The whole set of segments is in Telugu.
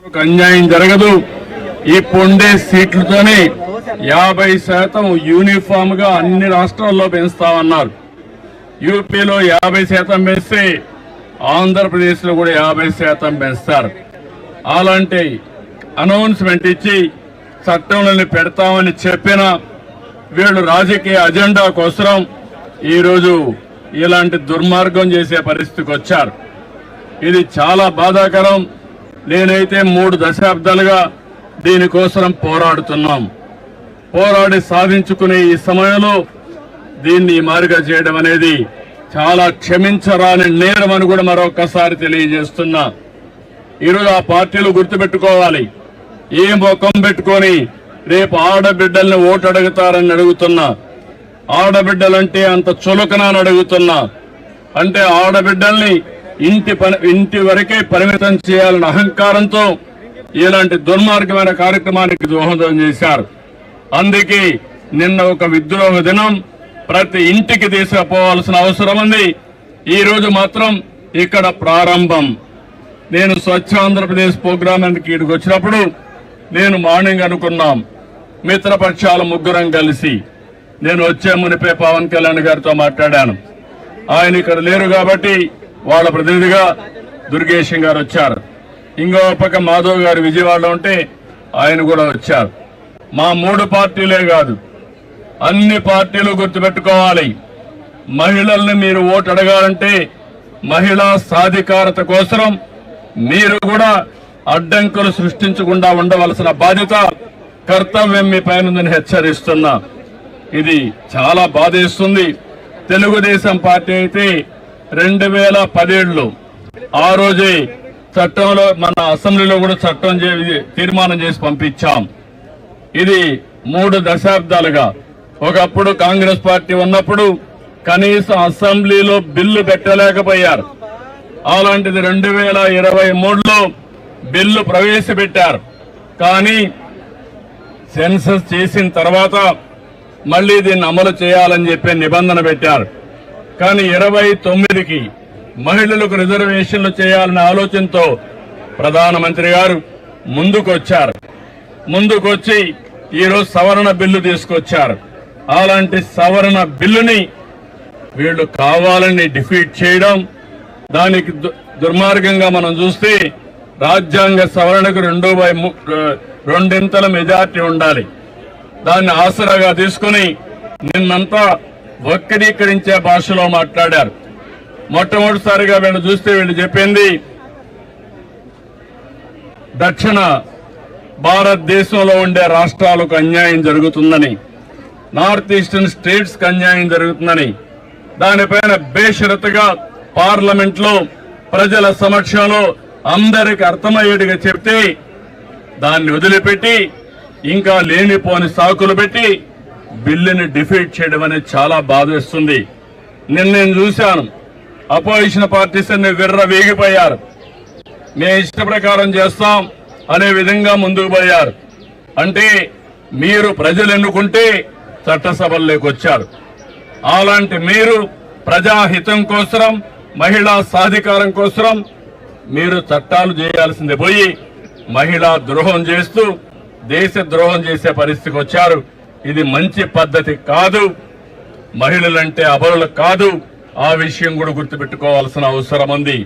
అన్యాయం జరగదు. ఈ పొండే సీట్లతోనే 50% యూనిఫామ్ గా అన్ని రాష్ట్రాల్లో పెంచుతామన్నారు. యూపీలో 50% పెంచితే ఆంధ్రప్రదేశ్ లో కూడా 50% పెంచుతారు. అలాంటి అనౌన్స్మెంట్ ఇచ్చి చట్టంలోని పెడతామని చెప్పిన వీళ్ళు రాజకీయ అజెండా కోసం ఈరోజు ఇలాంటి దుర్మార్గం చేసే పరిస్థితికి వచ్చారు. ఇది చాలా బాధాకరం. నేనైతే 3 దశాబ్దాలుగా దీనికోసం పోరాడుతున్నాం. పోరాడి సాధించుకునే ఈ సమయంలో దీన్ని మారుగా చేయడం అనేది చాలా క్షమించరాని నేరం అని కూడా మరొకసారి తెలియజేస్తున్నా. ఈరోజు ఆ పార్టీలు గుర్తుపెట్టుకోవాలి. ఏ ముఖం పెట్టుకొని రేపు ఆడబిడ్డల్ని ఓటు అడుగుతారని అడుగుతున్నా. ఆడబిడ్డలంటే అంత చులకనని అడుగుతున్నా. అంటే ఆడబిడ్డల్ని ఇంటి వరకే పరిమితం చేయాలన్న అహంకారంతో ఇలాంటి దుర్మార్గమైన కార్యక్రమానికి దోహదం చేశారు. అందుకే నిన్న ఒక విద్రోహ దినం ప్రతి ఇంటికి తీసుకుపోవాల్సిన అవసరం ఉంది. ఈ రోజు మాత్రం ఇక్కడ ప్రారంభం. నేను స్వచ్ఛ ఆంధ్రప్రదేశ్ ప్రోగ్రామ్ ఇక్కడికి వచ్చినప్పుడు నేను మార్నింగ్ అనుకున్నాం, మిత్రపక్షాల ముగ్గురం కలిసి నేను వచ్చే మునిపే పవన్ కళ్యాణ్ గారితో మాట్లాడాను. ఆయన ఇక్కడ లేరు కాబట్టి వాళ్ళ ప్రతినిధిగా దుర్గేశం గారు వచ్చారు. ఇంకో పక్క మాధవ్ గారు విజయవాడలో ఉంటే ఆయన కూడా వచ్చారు. మా 3 పార్టీలే కాదు, అన్ని పార్టీలు గుర్తుపెట్టుకోవాలి. మహిళల్ని మీరు ఓటు అడగాలంటే మహిళా సాధికారత కోసం మీరు కూడా అడ్డంకులు సృష్టించకుండా ఉండవలసిన బాధ్యత, కర్తవ్యం మీ పైన ఉందని హెచ్చరిస్తున్నా. ఇది చాలా బాధేస్తుంది. తెలుగుదేశం పార్టీ అయితే 2017లో ఆ రోజే చట్టంలో మన అసెంబ్లీలో కూడా చట్టం తీర్మానం చేసి పంపించాం. ఇది 3 దశాబ్దాలుగా ఒకప్పుడు కాంగ్రెస్ పార్టీ ఉన్నప్పుడు కనీసం అసెంబ్లీలో బిల్లు పెట్టలేకపోయారు. అలాంటిది 2023లో బిల్లు ప్రవేశపెట్టారు. కానీ సెన్సస్ చేసిన తర్వాత మళ్లీ దీన్ని అమలు చేయాలని చెప్పి నిబంధన పెట్టారు. కానీ 29కి మహిళలకు రిజర్వేషన్లు చేయాలనే ఆలోచనతో ప్రధానమంత్రి గారు ముందుకొచ్చి ఈరోజు సవరణ బిల్లు తీసుకొచ్చారు. అలాంటి సవరణ బిల్లుని వీళ్ళు కావాలని డిఫీట్ చేయడం, దానికి దుర్మార్గంగా మనం చూస్తే రాజ్యాంగ సవరణకు 2/2 మెజార్టీ ఉండాలి. దాన్ని ఆసరాగా తీసుకుని నిన్నంతా వక్రీకరించే భాషలో మాట్లాడారు. మొట్టమొదటిసారిగా వీళ్ళు చూస్తే వీళ్ళు చెప్పింది దక్షిణ భారతదేశంలో ఉండే రాష్ట్రాలకు అన్యాయం జరుగుతుందని, నార్త్ ఈస్టర్న్ స్టేట్స్ కి అన్యాయం జరుగుతుందని, దానిపైన బేషరతుగా పార్లమెంట్ లో ప్రజల సమక్షంలో అందరికి అర్థమయ్యేట్టుగా చెప్తే దాన్ని వదిలిపెట్టి ఇంకా లేనిపోని సాకులు పెట్టి బిల్లుని డిఫీట్ చేయడం అనేది చాలా బాధేస్తుంది. నేను చూశాను, అపోజిషన్ పార్టీస్ అన్ని విర్రవీగిపోయారు. మేము ఇష్ట ప్రకారం చేస్తాం అనే విధంగా ముందుకు పోయారు. అంటే మీరు ప్రజలు ఎన్నుకుంటే చట్టసభల్లోకి వచ్చారు. అలాంటి మీరు ప్రజాహితం కోసం, మహిళా సాధికారం కోసం మీరు చట్టాలు చేయాల్సింది పోయి మహిళా ద్రోహం చేస్తూ దేశ ద్రోహం చేసే పరిస్థితికి వచ్చారు. ఇది మంచి పద్ధతి కాదు. మహిళలంటే అబలులు కాదు. ఆ విషయం కూడా గుర్తుపెట్టుకోవాల్సిన అవసరం ఉంది.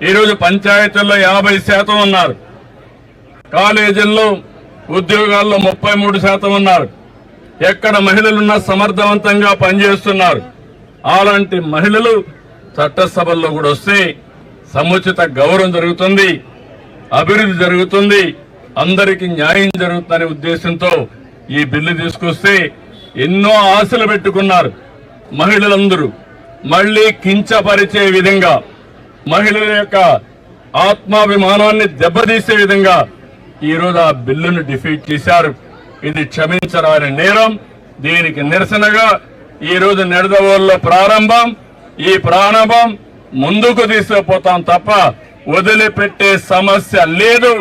ఈరోజు పంచాయతీల్లో 50% ఉన్నారు. కాలేజీల్లో ఉద్యోగాల్లో 33% ఉన్నారు. ఎక్కడ మహిళలున్నా సమర్థవంతంగా పనిచేస్తున్నారు. అలాంటి మహిళలు చట్టసభల్లో కూడా వస్తే సముచిత గౌరవం జరుగుతుంది, అభివృద్ధి జరుగుతుంది, అందరికీ న్యాయం జరుగుతుందనే ఉద్దేశంతో ఈ బిల్లు తీసుకొస్తే ఎన్నో ఆశలు పెట్టుకున్నారు మహిళలందరూ. మళ్లీ కించపరిచే విధంగా, మహిళల యొక్క ఆత్మాభిమానాన్ని దెబ్బతీసే విధంగా ఈరోజు ఆ బిల్లును డిఫీట్ చేశారు. ఇది క్షమించరాని నేరం. దీనికి నిరసనగా ఈరోజు నిడదవోలులో ప్రారంభం. ఈ ప్రారంభం ముందుకు తీసుకుపోతాం తప్ప వదిలిపెట్టే సమస్య లేదు.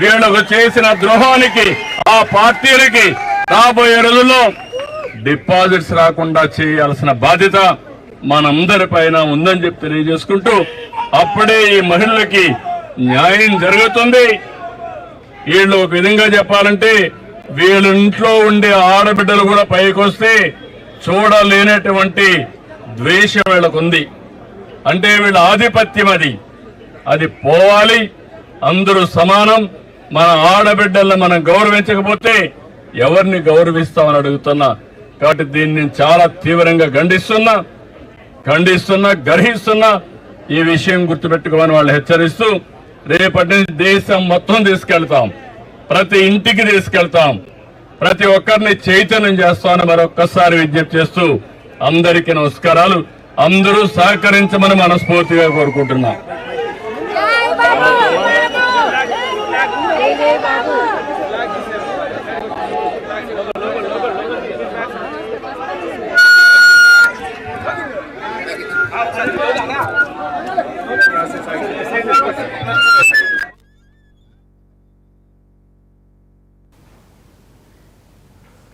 వీళ్లకు చేసిన ద్రోహానికి ఆ పార్టీలకి రాబోయే రోజుల్లో డిపాజిట్స్ రాకుండా చేయాల్సిన బాధ్యత మనందరిపైన ఉందని చెప్పి తెలియజేసుకుంటూ, అప్పుడే ఈ మహిళలకి న్యాయం జరుగుతుంది. వీళ్ళు ఒక విధంగా చెప్పాలంటే వీళ్ళ ఇంట్లో ఉండే ఆడబిడ్డలు కూడా పైకొస్తే చూడలేనటువంటి ద్వేషం వీళ్ళకుంది. అంటే వీళ్ళ ఆధిపత్యం అది పోవాలి. అందరూ సమానం. మన ఆడబిడ్డలను మనం గౌరవించకపోతే ఎవరిని గౌరవిస్తామని అడుగుతున్నా. కాబట్టి దీన్ని చాలా తీవ్రంగా ఖండిస్తున్నా, గర్హిస్తున్నా. ఈ విషయం గుర్తుపెట్టుకోమని వాళ్ళు హెచ్చరిస్తూ రేపటి నుంచి దేశం మొత్తం తీసుకెళ్తాం, ప్రతి ఇంటికి తీసుకెళ్తాం, ప్రతి ఒక్కరిని చైతన్యం చేస్తామని మరొక్కసారి విజ్ఞప్తి చేస్తూ అందరికీ నమస్కారాలు. అందరూ సహకరించమని మనస్ఫూర్తిగా కోరుకుంటున్నా.